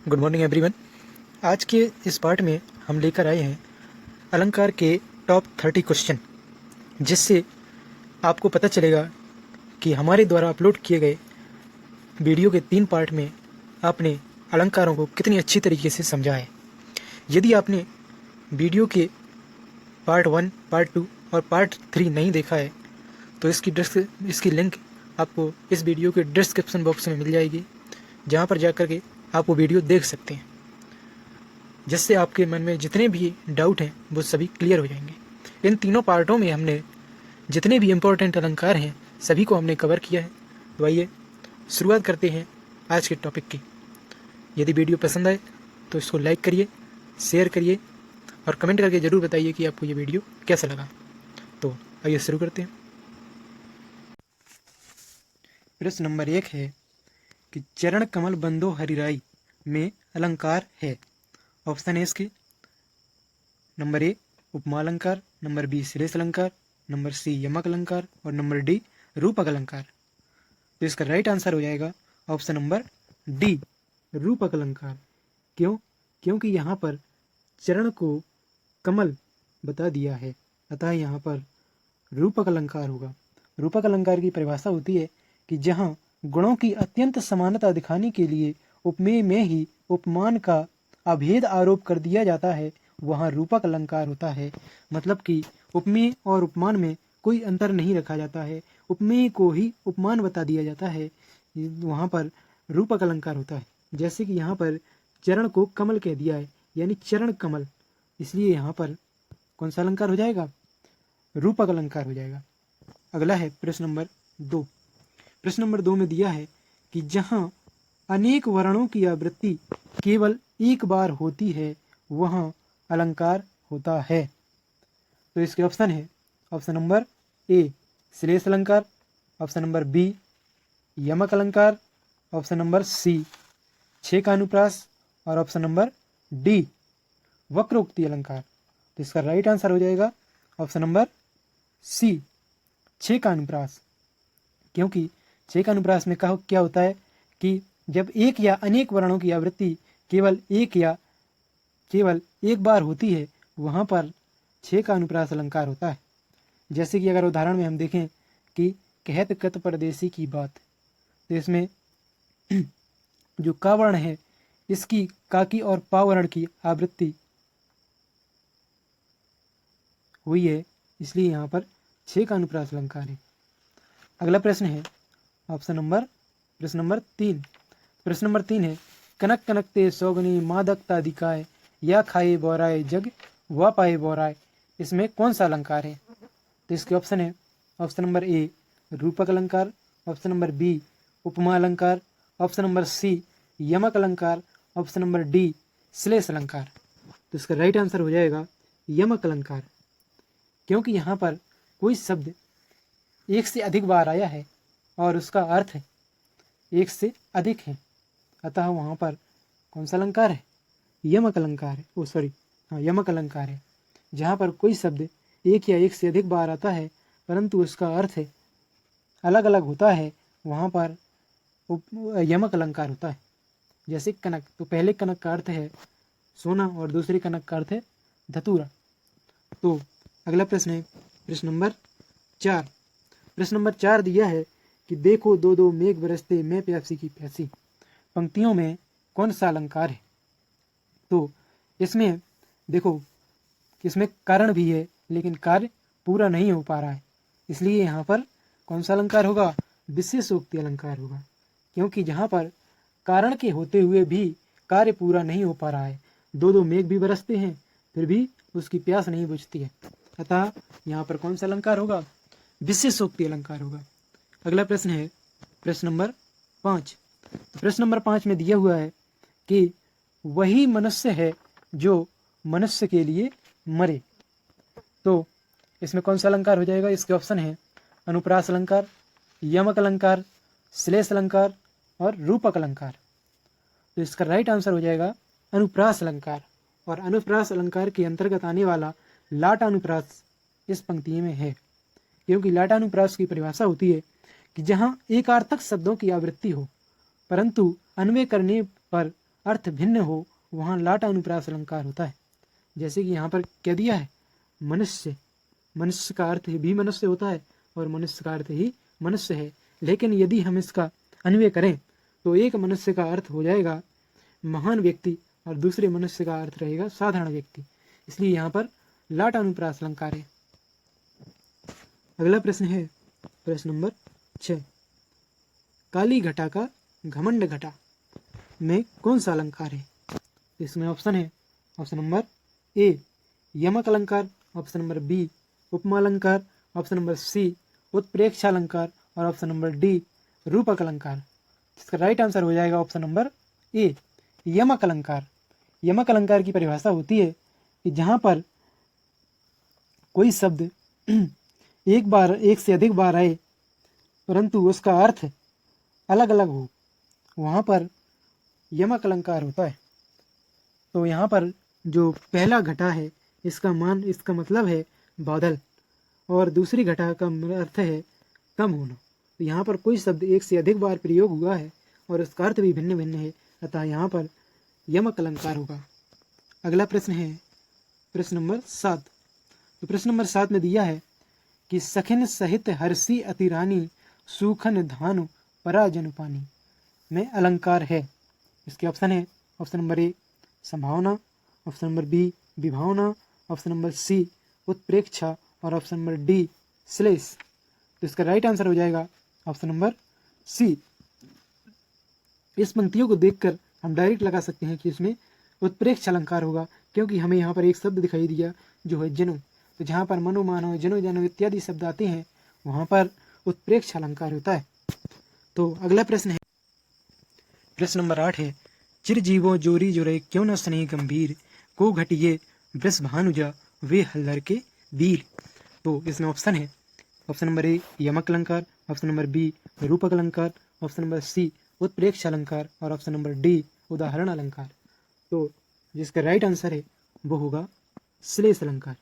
Good morning everyone. आज के इस पार्ट में हम लेकर आए हैं अलंकार के टॉप 30 क्वेश्चन, जिससे आपको पता चलेगा कि हमारे द्वारा अपलोड किए गए वीडियो के 3 पार्ट में आपने अलंकारों को कितनी अच्छी तरीके से समझा है। यदि आपने वीडियो के पार्ट 1, पार्ट 2 और पार्ट 3 नहीं देखा है तो इसकी लिंक आपको इस वीडियो के डिस्क्रिप्शन बॉक्स में मिल जाएगी, जहाँ पर जाकर के आप वो वीडियो देख सकते हैं, जिससे आपके मन में जितने भी डाउट हैं वो सभी क्लियर हो जाएंगे। इन तीनों पार्टों में हमने जितने भी इम्पोर्टेंट अलंकार हैं सभी को हमने कवर किया है। तो आइए शुरुआत करते हैं आज के टॉपिक की। यदि वीडियो पसंद आए तो इसको लाइक करिए, शेयर करिए और कमेंट करके ज़रूर बताइए कि आपको ये वीडियो कैसा लगा। तो आइए शुरू करते हैं। प्रश्न नंबर 1 है कि चरण कमल बंदो हरिराई में अलंकार है। ऑप्शन है इसके नंबर ए उपमा अलंकार, नंबर बी श्लेष अलंकार, नंबर सी यमक अलंकार और नंबर डी रूपक अलंकार। तो इसका राइट आंसर हो जाएगा ऑप्शन नंबर डी, रूपक अलंकार। क्यों? क्योंकि यहाँ पर चरण को कमल बता दिया है, अतः यहाँ पर रूपक अलंकार होगा। रूपक अलंकार की परिभाषा होती है कि जहाँ गुणों की अत्यंत समानता दिखाने के लिए उपमेय में ही उपमान का अभेद आरोप कर दिया जाता है, वहाँ रूपक अलंकार होता है। मतलब कि उपमेय और उपमान में कोई अंतर नहीं रखा जाता है, उपमेय को ही उपमान बता दिया जाता है, वहाँ पर रूपक अलंकार होता है। जैसे कि यहाँ पर चरण को कमल कह दिया है, यानी चरण कमल, इसलिए यहाँ पर कौन सा अलंकार हो जाएगा? रूपक अलंकार हो जाएगा। अगला है प्रश्न नंबर 2। प्रश्न नंबर 2 में दिया है कि जहाँ अनेक वर्णों की आवृत्ति केवल एक बार होती है वहाँ अलंकार होता है। तो इसके ऑप्शन है ऑप्शन नंबर ए श्लेष अलंकार, ऑप्शन नंबर बी यमक अलंकार, ऑप्शन नंबर सी छः का अनुप्रास और ऑप्शन नंबर डी वक्रोक्ति अलंकार। तो इसका राइट आंसर हो जाएगा ऑप्शन नंबर सी छः का अनुप्रास। क्योंकि छः का अनुप्रास में क्या होता है कि जब एक या अनेक वर्णों की आवृत्ति केवल एक बार होती है वहाँ पर छः का अनुप्रास अलंकार होता है। जैसे कि अगर उदाहरण में हम देखें कि कहत कत परदेसी की बात, तो इसमें जो का वर्ण है इसकी का की और पा वर्ण की आवृत्ति हुई है, इसलिए यहाँ पर छः का अनुप्रास अलंकार है। अगला प्रश्न है प्रश्न नंबर 3। प्रश्न नंबर 3 है कनक कनकते सौगनी मादकता दिखाए या खाए बोराए जग व पाए बोराए, इसमें कौन सा अलंकार है? तो इसके ऑप्शन है ऑप्शन नंबर ए रूपक अलंकार, ऑप्शन नंबर बी उपमा अलंकार, ऑप्शन नंबर सी यमक अलंकार, ऑप्शन नंबर डी श्लेष अलंकार। तो इसका राइट आंसर हो जाएगा यमक अलंकार। क्योंकि यहाँ पर कोई शब्द एक से अधिक बार आया है और उसका अर्थ एक से अधिक है, अतः वहाँ पर कौन सा अलंकार है? यमक अलंकार है। यमक अलंकार है। जहाँ पर कोई शब्द एक या एक से अधिक बार आता है परंतु उसका अर्थ अलग अलग होता है, वहाँ पर यमक अलंकार होता है। जैसे कनक, तो पहले कनक का अर्थ है सोना और दूसरे कनक का अर्थ है धतूरा। तो अगला प्रश्न है प्रश्न नंबर 4। प्रश्न नंबर 4 दिया है कि देखो दो दो मेघ बरसते मैं प्यासी की प्यासी, पंक्तियों में कौन सा अलंकार है? तो इसमें देखो इसमें कारण भी है लेकिन कार्य पूरा नहीं हो पा रहा है, इसलिए यहाँ पर कौन सा अलंकार होगा? विशेषोक्ति अलंकार होगा। क्योंकि जहाँ पर कारण के होते हुए भी कार्य पूरा नहीं हो पा रहा है, दो दो मेघ भी बरसते हैं फिर भी उसकी प्यास नहीं बुझती है, अतः यहाँ पर कौन सा अलंकार होगा? विशेषोक्ति अलंकार होगा। अगला प्रश्न है प्रश्न नंबर 5। प्रश्न नंबर 5 में दिया हुआ है कि वही मनुष्य है जो मनुष्य के लिए मरे, तो इसमें कौन सा अलंकार हो जाएगा? इसके ऑप्शन है अनुप्रास अलंकार, यमक अलंकार, श्लेष अलंकार और रूपक अलंकार। तो इसका राइट आंसर हो जाएगा अनुप्रास अलंकार। और अनुप्रास अलंकार के अंतर्गत आने वाला लाटानुप्रास इस पंक्ति में है। क्योंकि लाटानुप्रास की परिभाषा होती है कि जहाँ एकार्थक शब्दों की आवृत्ति हो परंतु अन्वय करने पर अर्थ भिन्न हो वहाँ लाट अनुप्रास अलंकार होता है। जैसे कि यहाँ पर क्या दिया है, मनुष्य, मनुष्य का अर्थ भी मनुष्य होता है और मनुष्य का अर्थ ही मनुष्य है, लेकिन यदि हम इसका अन्वय करें तो एक मनुष्य का अर्थ हो जाएगा महान व्यक्ति और दूसरे मनुष्य का अर्थ रहेगा साधारण व्यक्ति, इसलिए यहाँ पर लाट अनुप्रास अलंकार है। अगला प्रश्न है प्रश्न नंबर 6, काली घटा का घमंड घटा में कौन सा अलंकार है? इसमें ऑप्शन है, ऑप्शन नंबर ए यमक अलंकार, ऑप्शन नंबर बी उपमा अलंकार, ऑप्शन नंबर सी उत्प्रेक्षा अलंकार और ऑप्शन नंबर डी रूपक अलंकार। इसका राइट आंसर हो जाएगा ऑप्शन नंबर ए यमक अलंकार। यमक अलंकार की परिभाषा होती है कि जहाँ पर कोई शब्द एक से अधिक बार आए परंतु उसका अर्थ अलग अलग हो, वहाँ पर यमक अलंकार होता है। तो यहाँ पर जो पहला घटा है इसका मतलब है बादल और दूसरी घटा का अर्थ है कम होना। तो यहाँ पर कोई शब्द एक से अधिक बार प्रयोग हुआ है और उसका अर्थ भी भिन्न भिन्न है, अतः यहाँ पर यमक अलंकार होगा। अगला प्रश्न है प्रश्न नंबर 7। तो प्रश्न नंबर 7 में दिया है कि सखिन सहित हर्षी अतिरानी सूखन धानु पराजन पानी में अलंकार है। इसके ऑप्शन है, ऑप्शन नंबर ए संभावना, ऑप्शन नंबर बी विभावना, ऑप्शन नंबर सी उत्प्रेक्षा और ऑप्शन नंबर डी श्लेष। तो इसका राइट आंसर हो जाएगा ऑप्शन नंबर सी। इस पंक्तियों को देखकर हम डायरेक्ट लगा सकते हैं कि इसमें उत्प्रेक्ष अलंकार होगा, क्योंकि हमें यहाँ पर एक शब्द दिखाई दिया जो है जनु। तो जहाँ पर मनो मानो जनो जनो इत्यादि शब्द आते हैं वहाँ पर उत्प्रेक्ष अलंकार होता है। तो अगला प्रश्न है प्रश्न नंबर 8 है, चिरजीवो जोरी जोरे क्यों न स्नेह गंभीर को घटिए वृष भानुजा वे हल्लर के वीर। तो इसमें ऑप्शन है, ऑप्शन नंबर ए यमक अलंकार, ऑप्शन नंबर बी रूपक अलंकार, ऑप्शन नंबर सी उत्प्रेक्ष अलंकार और ऑप्शन नंबर डी उदाहरण अलंकार। तो जिसका राइट आंसर है वो होगा श्लेष अलंकार।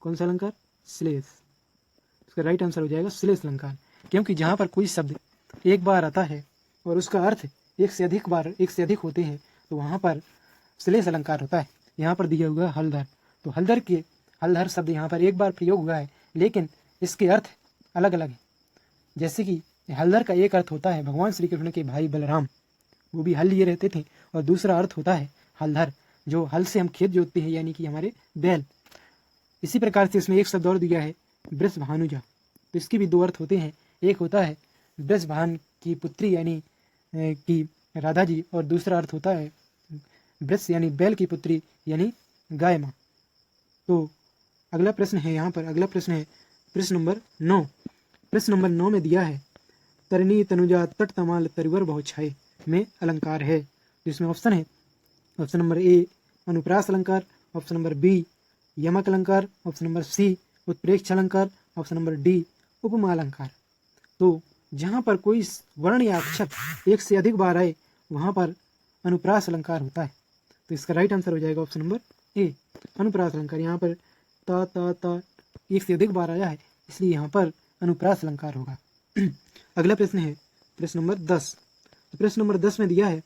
कौन सा अलंकार? श्लेष। इसका राइट आंसर हो जाएगा श्लेष अलंकार, क्योंकि जहाँ पर कोई शब्द एक बार आता है और उसका अर्थ एक से अधिक होते हैं तो वहाँ पर श्लेष अलंकार होता है। यहाँ पर दिया हुआ हलधर, तो हलधर शब्द यहाँ पर एक बार प्रयोग हुआ है लेकिन इसके अर्थ अलग अलग हैं। जैसे कि हलधर का एक अर्थ होता है भगवान श्री कृष्ण के भाई बलराम, वो भी हल लिए रहते थे, और दूसरा अर्थ होता है हलधर जो हल से हम खेत जोतते हैं यानी कि हमारे बैल। इसी प्रकार से इसमें एक शब्द और दिया है वृष भानुजा, तो इसके भी दो अर्थ होते हैं, एक होता है वृष भान की पुत्री यानी कि राधा जी, और दूसरा अर्थ होता है वृष यानी बैल की पुत्री यानी गाय माँ। तो अगला प्रश्न है यहाँ पर, अगला प्रश्न है प्रश्न नंबर 9। प्रश्न नंबर 9 में दिया है तरनी तनुजा तट तमाल तरुवर बहु छाए में अलंकार है, जिसमें ऑप्शन है, ऑप्शन नंबर ए अनुप्रास अलंकार, ऑप्शन नंबर बी यमक अलंकार, ऑप्शन नंबर सी उत्प्रेक्ष अलंकार, ऑप्शन नंबर डी उपमा अलंकार। तो जहाँ पर कोई वर्ण या अक्षर एक से अधिक बार आए वहाँ पर अनुप्रास अलंकार होता है। तो इसका राइट आंसर हो जाएगा ऑप्शन नंबर ए अनुप्रास अलंकार। यहाँ पर ता एक से अधिक बार आया है इसलिए यहाँ पर अनुप्रास अलंकार होगा। अगला प्रश्न है प्रश्न नंबर 10। तो प्रश्न नंबर 10 में दिया है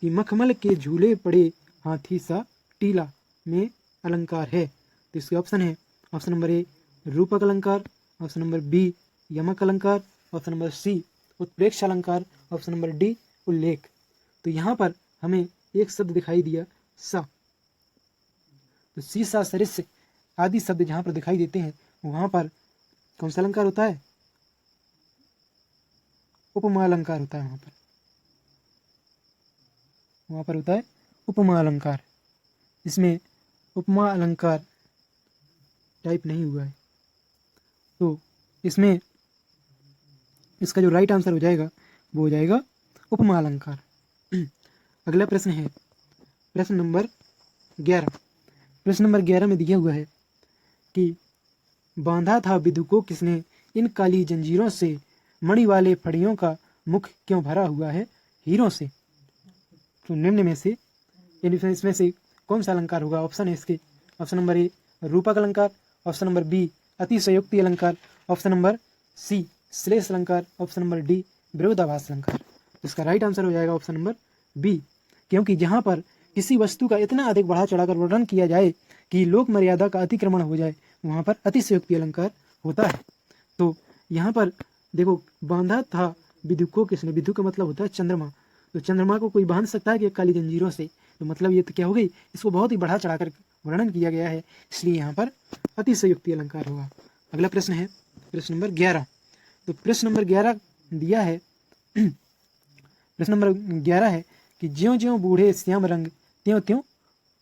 कि मखमल के झूले पड़े हाथी सा टीला में अलंकार है। तो इसके ऑप्शन है, ऑप्शन नंबर ए रूपक अलंकार, ऑप्शन नंबर बी यमक अलंकार, ऑप्शन नंबर सी उत्प्रेक्ष अलंकार, ऑप्शन नंबर डी उल्लेख। तो यहाँ पर हमें एक शब्द दिखाई दिया सा, तो सी सा सरिस आदि शब्द जहाँ पर दिखाई देते हैं वहाँ पर कौन सा अलंकार होता है? उपमा अलंकार होता है। वहाँ पर होता है उपमा अलंकार। इसमें उपमा अलंकार टाइप नहीं हुआ है, तो इसमें इसका जो राइट आंसर हो जाएगा वो हो जाएगा उपमा अलंकार। अगला प्रश्न है प्रश्न नंबर 11। प्रश्न नंबर 11 में दिया हुआ है कि बांधा था विधु को किसने इन काली जंजीरों से, मणि वाले फड़ियों का मुख क्यों भरा हुआ है हीरों से। तो निम्न में से इसमें से कौन सा अलंकार होगा? ऑप्शन है इसके, ऑप्शन नंबर ए रूपक अलंकार, ऑप्शन नंबर बी अतिशयोक्ति अलंकार, ऑप्शन नंबर सी श्लेष अलंकार, ऑप्शन नंबर डी विरोधाभास अलंकार। इसका राइट आंसर हो जाएगा ऑप्शन नंबर बी क्योंकि जहाँ पर किसी वस्तु का इतना अधिक बढ़ा चढ़ाकर वर्णन किया जाए कि लोक मर्यादा का अतिक्रमण हो जाए, वहाँ पर अतिशयोक्ति अलंकार होता है। तो यहाँ पर देखो, बांधा था विदु को किसने, विदु का मतलब होता है चंद्रमा। तो चंद्रमा को कोई बांध सकता है कि काली जंजीरों से, तो मतलब ये तो क्या हो गई, इसको बहुत ही बढ़ा चढ़ाकर वर्णन किया गया है, इसलिए यहाँ पर अतिशयोक्ति अलंकार होगा। अगला प्रश्न है प्रश्न नंबर 11। तो प्रश्न नंबर 11 दिया है प्रश्न नंबर 11 है कि ज्यों ज्यों बूढ़े श्याम रंग त्यों त्यों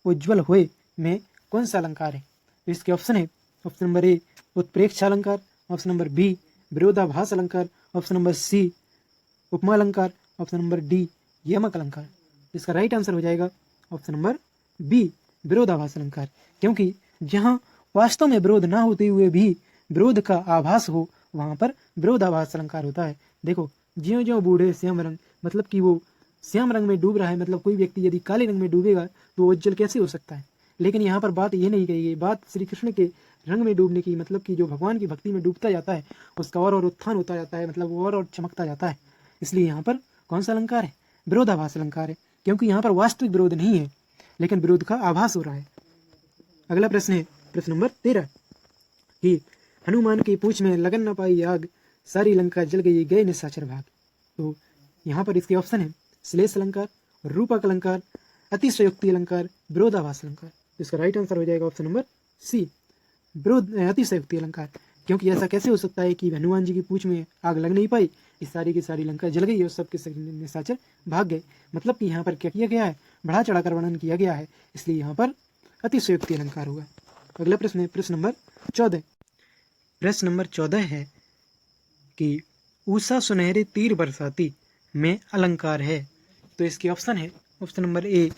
उज्ज्वल हुए में कौन सा अलंकार है। तो इसके ऑप्शन है, ऑप्शन नंबर ए उत्प्रेक्ष अलंकार, ऑप्शन नंबर बी विरोधाभास अलंकार, ऑप्शन नंबर सी उपमा अलंकार, ऑप्शन नंबर डी यमक अलंकार। इसका राइट आंसर हो जाएगा ऑप्शन नंबर बी विरोधाभास अलंकार, क्योंकि जहाँ वास्तव में विरोध ना होते हुए भी विरोध का आभास हो, वहाँ पर विरोधाभास अलंकार होता है। देखो, ज्यों ज्यों बूढ़े श्याम रंग, मतलब कि वो श्याम रंग में डूब रहा है, मतलब कोई व्यक्ति यदि काले रंग में डूबेगा तो उज्जवल कैसे हो सकता है। लेकिन यहाँ पर बात ये नहीं कही गई, बात श्री कृष्ण के रंग में डूबने की, मतलब कि जो भगवान की भक्ति में डूबता जाता है उसका और उत्थान होता जाता है, मतलब और चमकता जाता है। इसलिए यहाँ पर कौन सा अलंकार है, विरोधाभास अलंकार है, क्योंकि यहाँ पर वास्तविक विरोध नहीं है लेकिन विरोध का आभास हो रहा है। अगला प्रश्न है प्रश्न नंबर 13 कि हनुमान की पूंछ में लगन न पाई आग, सारी लंका जल गई गए निशाचर भाग। तो यहाँ पर इसके ऑप्शन है श्लेष अलंकार, रूपक अलंकार, अतिशयोक्ति अलंकार, विरोधाभास अलंकार। इसका राइट आंसर हो जाएगा ऑप्शन नंबर सी अतिशयोक्ति अलंकार, क्योंकि ऐसा कैसे हो सकता है कि हनुमान जी की पूंछ में आग लग नहीं पाई, इस सारी की सारी लंका जल गई और सबके सब निशाचर भाग गए। मतलब कि यहाँ पर क्या किया गया है, बढ़ा चढ़ाकर वर्णन किया गया है, इसलिए यहाँ पर अतिशयोक्ति अलंकार होगा। अगला प्रश्न है प्रश्न नंबर 14। प्रश्न नंबर 14 है कि उषा सुनहरे तीर बरसाती में अलंकार है। तो इसके ऑप्शन है, ऑप्शन नंबर ए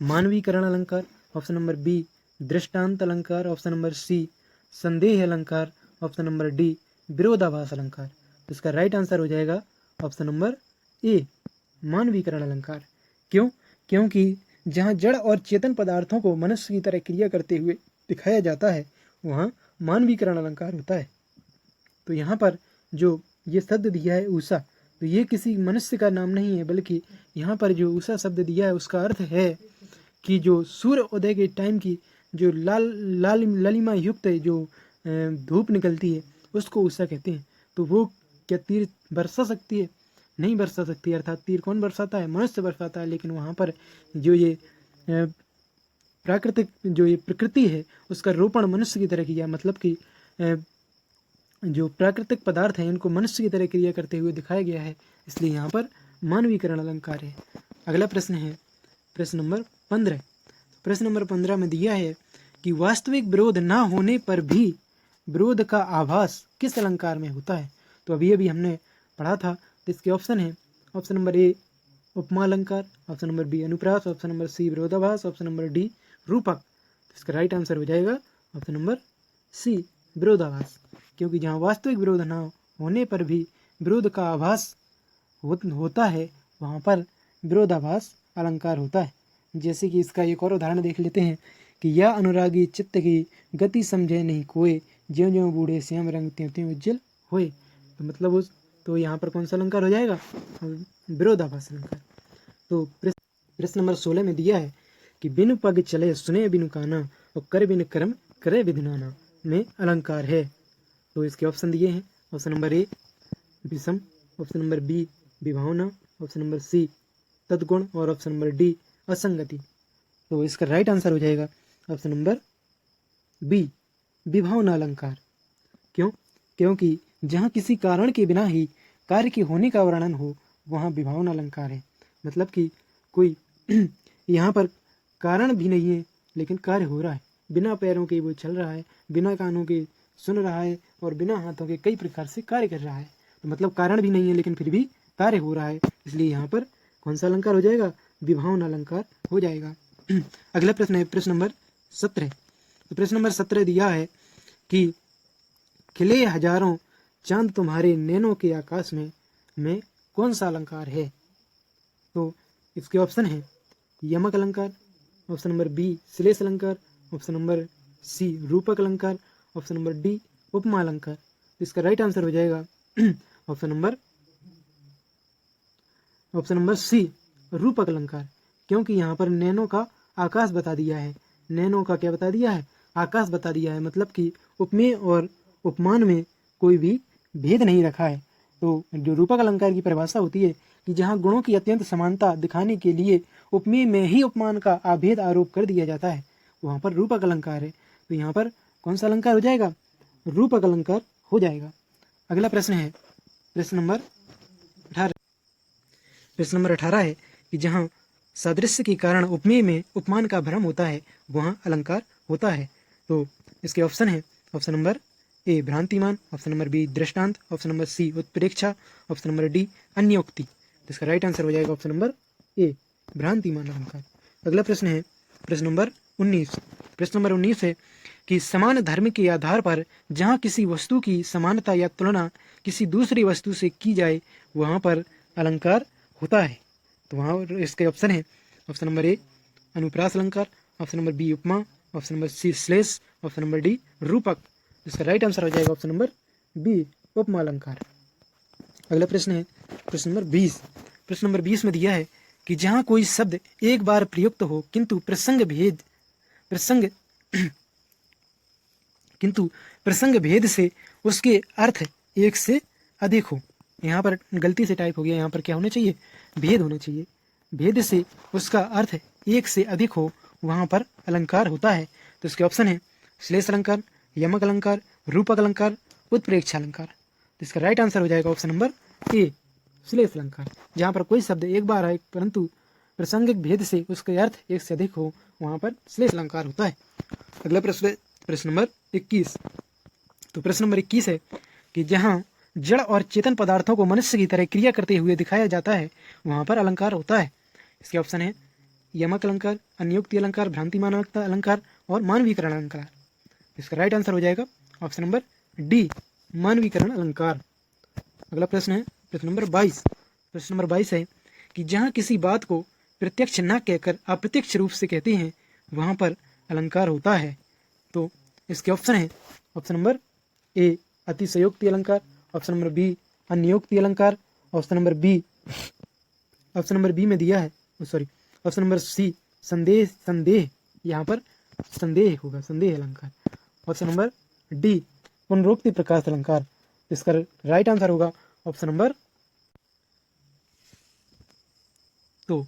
मानवीकरण अलंकार, ऑप्शन नंबर बी दृष्टांत अलंकार, ऑप्शन नंबर सी संदेह अलंकार, ऑप्शन नंबर डी विरोधाभास अलंकार। तो इसका राइट आंसर हो जाएगा ऑप्शन नंबर ए मानवीकरण अलंकार। क्यों, क्योंकि जहाँ जड़ और चेतन पदार्थों को मनुष्य की तरह क्रिया करते हुए दिखाया जाता है वहाँ मानवीकरण अलंकार होता है। तो यहाँ पर जो ये शब्द दिया है उषा, तो ये किसी मनुष्य का नाम नहीं है, बल्कि यहाँ पर जो उषा शब्द दिया है उसका अर्थ है कि जो सूर्य उदय के टाइम की जो लाल ललिमा युक्त जो धूप निकलती है उसको उषा कहते हैं। तो वो क्या तीर बरसा सकती है, नहीं बरसा सकती, अर्थात तीर कौन बरसाता है, मनुष्य बरसाता है। लेकिन वहाँ पर जो ये प्राकृतिक जो ये प्रकृति है उसका रोपण मनुष्य की तरह किया, मतलब कि जो प्राकृतिक पदार्थ हैं इनको मनुष्य की तरह क्रिया करते हुए दिखाया गया है, इसलिए यहाँ पर मानवीकरण अलंकार है। अगला प्रश्न है प्रश्न नंबर 15। प्रश्न नंबर 15 में दिया है कि वास्तविक विरोध ना होने पर भी विरोध का आभास किस अलंकार में होता है। तो अभी अभी हमने पढ़ा था, तो इसके ऑप्शन है, ऑप्शन नंबर ए उपमा अलंकार, ऑप्शन नंबर बी अनुप्रास, ऑप्शन नंबर सी विरोधाभास, ऑप्शन नंबर डी रूपक। तो इसका राइट आंसर हो जाएगा ऑप्शन नंबर सी विरोधाभास, क्योंकि जहाँ वास्तविक विरोध ना होने पर भी विरोध का आभास होता है वहाँ पर विरोधाभास अलंकार होता है। जैसे कि इसका एक और उदाहरण देख लेते हैं कि या अनुरागी चित्त की गति समझे नहीं कोई, ज्यों ज्यों बूढ़े श्याम रंग त्यों त्यों उज्जवल होए। तो मतलब तो यहाँ पर कौन सा अलंकार हो जाएगा, विरोधाभास अलंकार। तो प्रश्न नंबर 16 में दिया है कि बिनु पग चले सुने बिनु काना और कर बिनु कर्म करे विधुनाना में अलंकार है। तो इसके ऑप्शन दिए हैं, ऑप्शन नंबर ए विषम, ऑप्शन नंबर बी विभावना, ऑप्शन नंबर सी तद्गुण और ऑप्शन नंबर डी असंगति। तो इसका राइट आंसर हो जाएगा ऑप्शन नंबर बी विभावना अलंकार। क्यों, क्योंकि जहाँ किसी कारण के बिना ही कार्य के होने का वर्णन हो वहाँ विभावना अलंकार है। मतलब कि कोई यहाँ पर कारण भी नहीं है लेकिन कार्य हो रहा है, बिना पैरों के वो चल रहा है, बिना कानों के सुन रहा है और बिना हाथों के कई प्रकार से कार्य कर रहा है। तो मतलब कारण भी नहीं है लेकिन फिर भी कार्य हो रहा है, इसलिए यहाँ पर कौन सा अलंकार हो जाएगा, विभावना अलंकार हो जाएगा। अगला प्रश्न है प्रश्न नंबर 17। तो प्रश्न नंबर 17 दिया है कि खिले हजारों चांद तुम्हारे नैनों के आकाश में कौन सा अलंकार है। तो इसके ऑप्शन है यमक अलंकार, ऑप्शन नंबर बी श्लेष अलंकार, ऑप्शन नंबर सी रूपक अलंकार, ऑप्शन नंबर डी उपमा अलंकार। तो इसका राइट आंसर हो जाएगा ऑप्शन नंबर सी रूपक अलंकार, क्योंकि यहाँ पर नैनो का आकाश बता दिया है। नैनो का क्या बता दिया है? आकाश बता दिया है। मतलब कि उपमेय और उपमान में कोई भी भेद नहीं रखा है। तो जो रूपक अलंकार की परिभाषा होती है कि जहाँ गुणों की अत्यंत समानता दिखाने के लिए उपमेय में ही उपमान का अभेद आरोप कर दिया जाता है, वहाँ पर रूपक अलंकार है। तो यहाँ पर कौन सा अलंकार हो जाएगा? रूपक अलंकार हो जाएगा। अगला प्रश्न है प्रश्न नंबर 18। प्रश्न नंबर 18 है कि जहाँ सादृश्य के कारण उपमेय में उपमान का भ्रम होता है वहाँ अलंकार होता है। तो इसके ऑप्शन है ऑप्शन नंबर ए भ्रांतिमान, ऑप्शन नंबर बी दृष्टांत, ऑप्शन नंबर सी उत्प्रेक्षा, ऑप्शन नंबर डी अन्योक्ति। तो इसका राइट आंसर हो जाएगा ऑप्शन नंबर ए भ्रांतिमान अलंकार। अगला प्रश्न है प्रश्न नंबर 19। प्रश्न नंबर 19 है कि समान धर्म के आधार पर जहाँ किसी वस्तु की समानता या तुलना किसी दूसरी वस्तु से की जाए वहाँ पर अलंकार होता है। तो वहाँ इसके ऑप्शन है ऑप्शन नंबर ए अनुप्रास अलंकार, ऑप्शन नंबर बी उपमा, ऑप्शन नंबर सी श्लेष, ऑप्शन नंबर डी रूपक। इसका राइट आंसर हो जाएगा ऑप्शन नंबर बी उपमा अलंकार। अगला प्रश्न है प्रश्न नंबर 20। प्रश्न नंबर 20 में दिया है कि जहाँ कोई शब्द एक बार प्रयुक्त हो किंतु प्रसंग भेद से उसके अर्थ एक से अधिक हो। यहाँ पर गलती से टाइप हो गया, यहाँ पर क्या होना चाहिए? भेद होना चाहिए। भेद से उसका अर्थ एक से अधिक हो वहाँ पर अलंकार होता है। तो इसके ऑप्शन है श्लेष अलंकार, यमक अलंकार, रूपक अलंकार, उत्प्रेक्षा अलंकार। तो इसका राइट आंसर हो जाएगा ऑप्शन नंबर ए श्लेष अलंकार। जहाँ पर कोई शब्द एक बार आए परंतु प्रासंगिक भेद से उसके अर्थ एक से अधिक हो वहाँ पर श्लेष अलंकार होता है। अगला प्रश्न प्रश्न नंबर 21। तो प्रश्न नंबर 21 है कि जहाँ जड़ और चेतन पदार्थों को मनुष्य की तरह क्रिया करते हुए दिखाया जाता है वहाँ पर अलंकार होता है। इसके ऑप्शन है यमक अलंकार, अन्योक्ति अलंकार, भ्रांतिमान अलंकार और मानवीकरण अलंकार। इसका राइट आंसर हो जाएगा ऑप्शन नंबर डी मानवीकरण अलंकार। अगला प्रश्न है प्रश्न नंबर 22। प्रश्न नंबर 22 है कि जहाँ किसी बात को प्रत्यक्ष न कहकर अप्रत्यक्ष रूप से कहते हैं वहाँ पर अलंकार होता है। तो इसके ऑप्शन है ऑप्शन नंबर ए अतिशयोक्ति अलंकार, ऑप्शन नंबर बी अन्योक्ति अलंकार, ऑप्शन नंबर बी में दिया है ऑप्शन नंबर सी संदेह यहाँ पर संदेह होगा, संदेह अलंकार, ऑप्शन नंबर डी पुनरोक्ति प्रकाश अलंकार। इसका राइट आंसर होगा ऑप्शन नंबर। तो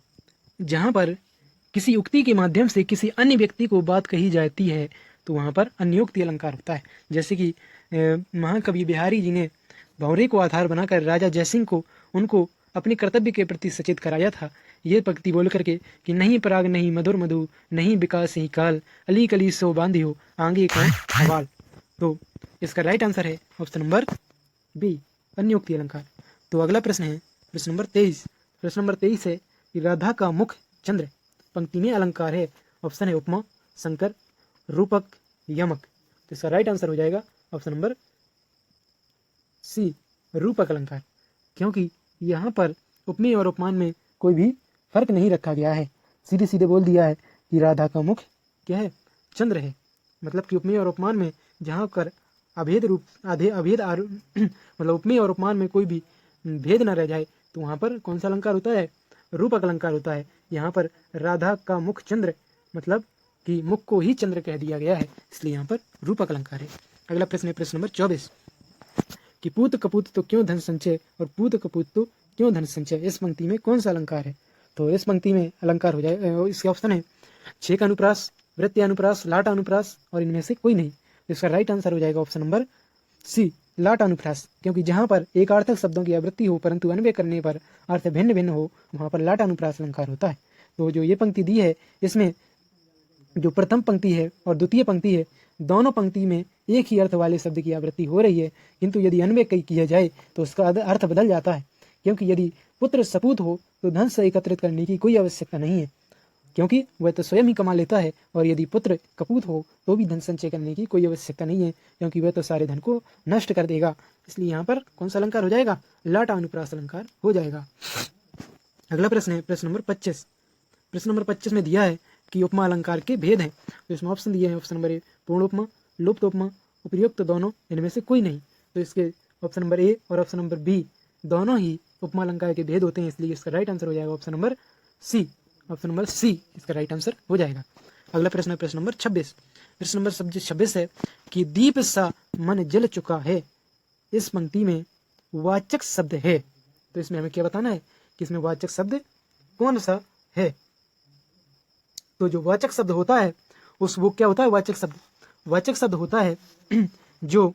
जहाँ पर किसी उक्ति के माध्यम से किसी अन्य व्यक्ति को बात कही जाती है तो वहाँ पर अन्योक्ति अलंकार होता है। जैसे कि महाकवि बिहारी जी ने भंवरे को आधार बनाकर राजा जयसिंह को उनको अपने कर्तव्य के प्रति सचेत कराया था, ये पंक्ति बोल करके कि नहीं पराग नहीं मधुर मधु नहीं विकास ही काल अली कली सो बांधियो आगे कौन हवाल। तो इसका राइट आंसर है ऑप्शन नंबर बी अन्योक्ति अलंकार। तो अगला प्रश्न है प्रश्न नंबर 23। प्रश्न नंबर 23 है कि राधा का मुख चंद्र पंक्ति में अलंकार है। ऑप्शन है उपमा, संकर, रूपक, यमक। तो इसका राइट आंसर हो जाएगा ऑप्शन नंबर सी रूपक अलंकार, क्योंकि यहाँ पर उपमेय और उपमान में कोई भी फर्क नहीं रखा गया है। सीधे सीधे बोल दिया है कि राधा का मुख क्या है? चंद्र है। मतलब कि उपमेय और उपमान में जहाँ कर अभेद मतलब उपमेय और उपमान में कोई भी भेद न रह जाए तो वहाँ पर कौन सा अलंकार होता है? रूपक अलंकार होता है। यहाँ पर राधा का मुख चंद्र मतलब कि मुख को ही चंद्र कह दिया गया है, इसलिए यहाँ पर रूपक अलंकार है। अगला प्रश्न है प्रश्न नंबर 24 कि पूत कपूत तो क्यों धन संचय और पूत कपूत तो क्यों धन संचय, इस पंक्ति में कौन सा अलंकार है? तो इस पंक्ति में अलंकार हो जाए, इसके ऑप्शन है छेक अनुप्रास, वृत्ति अनुप्रास, लाट अनुप्रास और इनमें से कोई नहीं। इसका राइट आंसर हो जाएगा ऑप्शन नंबर सी लाट अनुप्रास, क्योंकि जहाँ पर एक अर्थक शब्दों की आवृत्ति हो परंतु अन्वय करने पर अर्थ भिन्न भिन्न हो वहाँ पर लाट अनुप्रास अलंकार होता है। तो जो ये पंक्ति दी है इसमें जो प्रथम पंक्ति है और द्वितीय पंक्ति है दोनों पंक्ति में एक ही अर्थ वाले शब्द की आवृत्ति हो रही है, किंतु यदि अन्वय किया जाए तो उसका अर्थ बदल जाता है। क्योंकि यदि पुत्र सपूत हो तो धन से एकत्रित करने की कोई आवश्यकता नहीं है, क्योंकि वह तो स्वयं ही कमा लेता है, और यदि पुत्र कपूत हो तो भी धन संचय करने की कोई आवश्यकता नहीं है, क्योंकि वह तो सारे धन को नष्ट कर देगा। इसलिए यहाँ पर कौन सा अलंकार हो जाएगा? लाट अनुप्रास अलंकार हो जाएगा। अगला प्रश्न है प्रश्न नंबर 25। प्रश्न नंबर 25 में दिया है कि उपमा अलंकार के भेद हैं। तो इसमें ऑप्शन दिए हैं ऑप्शन नंबर ए पूर्ण उपमा, लुप्त उपमा, उपयुक्त दोनों, इनमें से कोई नहीं। तो इसके ऑप्शन नंबर ए और ऑप्शन नंबर बी दोनों ही उपमा अलंकार के भेद होते हैं, इसलिए इसका राइट आंसर हो जाएगा option number C option number C इसका राइट आंसर हो जाएगा। अगला प्रश्न है प्रश्न नंबर 26। प्रश्न नंबर 26 है कि दीप सा मन जल चुका है, इस पंक्ति में वाचक शब्द है। तो इसमें हमें क्या बताना है कि इसमें वाचक शब्द कौन सा है। तो जो वाचक शब्द होता है वो क्या होता है, वाचक शब्द होता है जो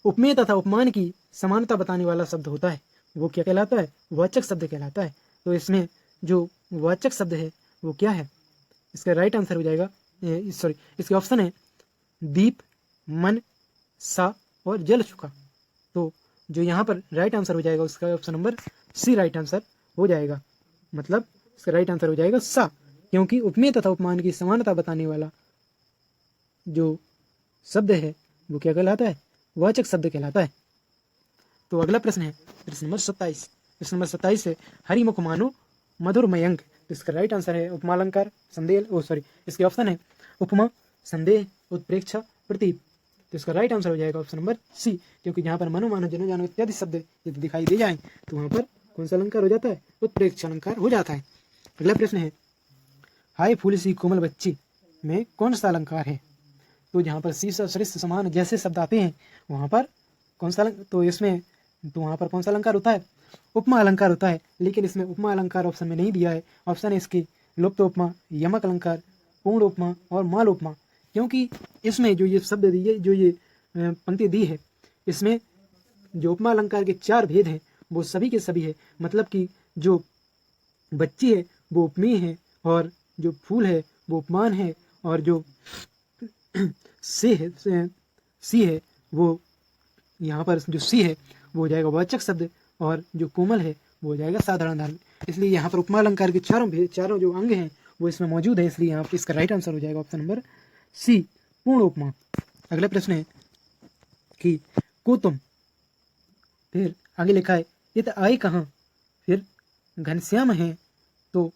उपमेय तथा उपमान की समानता बताने वाला शब्द होता है, वो क्या कहलाता है, वाचक शब्द कहलाता है। तो इसमें जो वाचक शब्द है वो क्या है, इसका राइट आंसर हो जाएगा, इसके ऑप्शन है दीप, मन, सा और जल चुका। तो जो यहाँ पर राइट आंसर हो जाएगा उसका option number C right answer हो जाएगा। मतलब इसका राइट आंसर हो जाएगा सा, क्योंकि उपमेय तथा उपमान की समानता बताने वाला जो शब्द है वो क्या कहलाता है, वाचक शब्द कहलाता है। तो अगला प्रश्न है प्रश्न नंबर 27। प्रश्न नंबर 27 है हरिमुख मानो मधुर मयंक। तो इसका राइट आंसर है उपमा अलंकार, संदेह इसके ऑप्शन है उपमा, संदेह, उत्प्रेक्षा, प्रतीप। तो इसका राइट आंसर हो जाएगा ऑप्शन नंबर सी, क्योंकि जहाँ पर मनो मानो जनो जानो इत्यादि शब्द यदि दिखाई दे जाए तो वहाँ पर कौन सा अलंकार हो जाता है, उत्प्रेक्षा अलंकार हो जाता है। अगला प्रश्न है हाय फूल सी कोमल बच्ची में कौन सा अलंकार है। तो जहाँ पर शीर्ष श्रेष्ठ समान जैसे शब्द आते हैं वहाँ पर कौन सा तो वहाँ पर कौन सा अलंकार होता है, उपमा अलंकार होता है। लेकिन इसमें उपमा अलंकार ऑप्शन में नहीं दिया है, ऑप्शन है इसके लुप्त उपमा, यमक अलंकार, पूर्ण उपमा और माल उपमा। क्योंकि इसमें जो ये शब्द दिए, जो ये पंक्ति दी है, इसमें जो उपमा अलंकार के 4 भेद हैं वो सभी के सभी है। मतलब कि जो बच्ची है वो उपमेय है, और जो फूल है वो उपमान है, और जो सी है वो यहाँ पर जो सी है वो हो जाएगा वाचक शब्द, और जो कोमल है वो हो जाएगा साधारण धर्म। इसलिए यहाँ पर उपमा अलंकार के चारों जो अंग हैं वो इसमें मौजूद है, इसलिए यहाँ पर इसका राइट आंसर हो जाएगा ऑप्शन नंबर सी, पूर्ण उपमा। अगला प्रश्न है कि को तुम, फिर आगे लिखा है ये तो आए कहाँ, फिर घनश्याम है, तो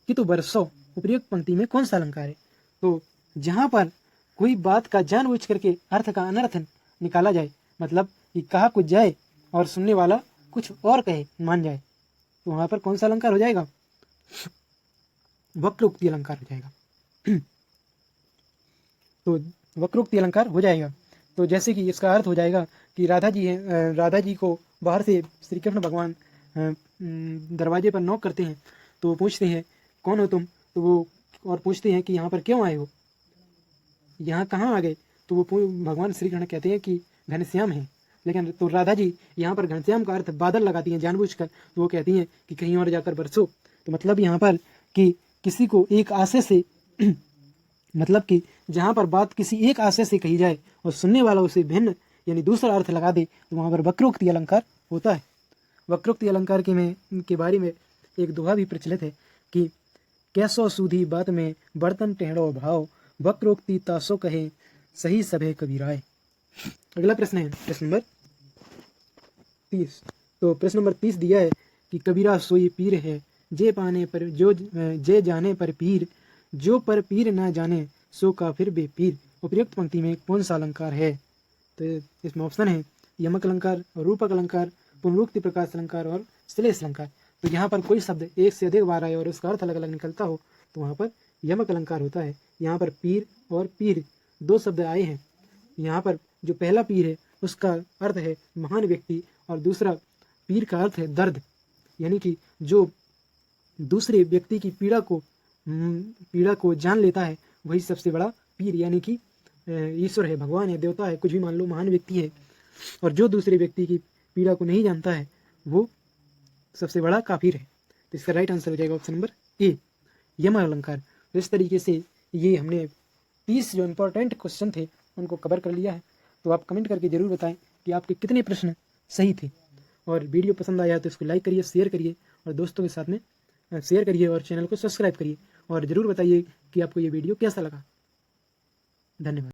कितु बरसो उपयुक्त पंक्ति में कौन सा अलंकार है। तो जहाँ पर कोई बात का जानबूझ करके अर्थ का अनर्थ निकाला जाए, मतलब कि कहा कुछ जाए और सुनने वाला कुछ और कहे मान जाए, तो वहाँ पर कौन सा अलंकार हो जाएगा, वक्रोक्ति अलंकार हो जाएगा। तो वक्रोक्ति अलंकार हो जाएगा। तो जैसे कि इसका अर्थ हो जाएगा कि राधा जी को बाहर से श्री कृष्ण भगवान दरवाजे पर नॉक करते हैं, तो पूछते हैं कौन हो तुम, तो वो और पूछते हैं कि यहाँ पर क्यों आए हो, यहाँ कहाँ आ गए, तो वो भगवान श्री कृष्ण कहते हैं कि घनश्याम है। लेकिन तो राधा जी यहाँ पर घनश्याम का अर्थ बादल लगाती हैं जानबूझकर, तो वो कहती हैं कि कहीं और जाकर बरसो। तो मतलब यहाँ पर कि किसी को एक आशय से मतलब कि जहाँ पर बात किसी एक आशय से कही जाए और सुनने वाला उसे भिन्न यानी दूसरा अर्थ लगा दे, तो वहाँ पर वक्रोक्ति अलंकार होता है। वक्रोक्ति अलंकार के बारे में एक दोहा भी प्रचलित है कि कैसो सूधी बात में बर्तन टेढ़ो भाव, वक्रोक्ति तासो कहे सही सभे कबीराय। अगला प्रश्न है प्रश्न नंबर 30। तो प्रश्न नंबर 30 दिया है कि कबीरा सोई पीर है, जे पाने पर जे जाने पर पीर, जो पर पीर ना जाने सो काफिर बेपीर। उपयुक्त पंक्ति में कौन सा अलंकार है। तो इसमें ऑप्शन है यमक अलंकार, रूपक अलंकार, पुनरुक्ति प्रकाश अलंकार और श्लेष अलंकार। तो यहाँ पर कोई शब्द एक से अधिक बार आए और उसका अर्थ अलग अलग निकलता हो तो वहाँ पर यमक अलंकार होता है। यहाँ पर पीर और पीर 2 शब्द आए हैं। यहाँ पर जो पहला पीर है उसका अर्थ है महान व्यक्ति, और दूसरा पीर का अर्थ है दर्द, यानी कि जो दूसरे व्यक्ति की पीड़ा को जान लेता है वही सबसे बड़ा पीर, यानी कि ईश्वर है, भगवान है, देवता है, कुछ भी मान लो, महान व्यक्ति है। और जो दूसरे व्यक्ति की पीड़ा को नहीं जानता है वो सबसे बड़ा काफिर है। तो इसका राइट आंसर हो जाएगा ऑप्शन नंबर ए, यम अलंकार। तो इस तरीके से ये हमने 30 जो इम्पोर्टेंट क्वेश्चन थे उनको कवर कर लिया है। तो आप कमेंट करके ज़रूर बताएं कि आपके कितने प्रश्न सही थे, और वीडियो पसंद आया तो इसको लाइक करिए, शेयर करिए और दोस्तों के साथ में शेयर करिए, और चैनल को सब्सक्राइब करिए, और ज़रूर बताइए कि आपको ये वीडियो कैसा लगा। धन्यवाद।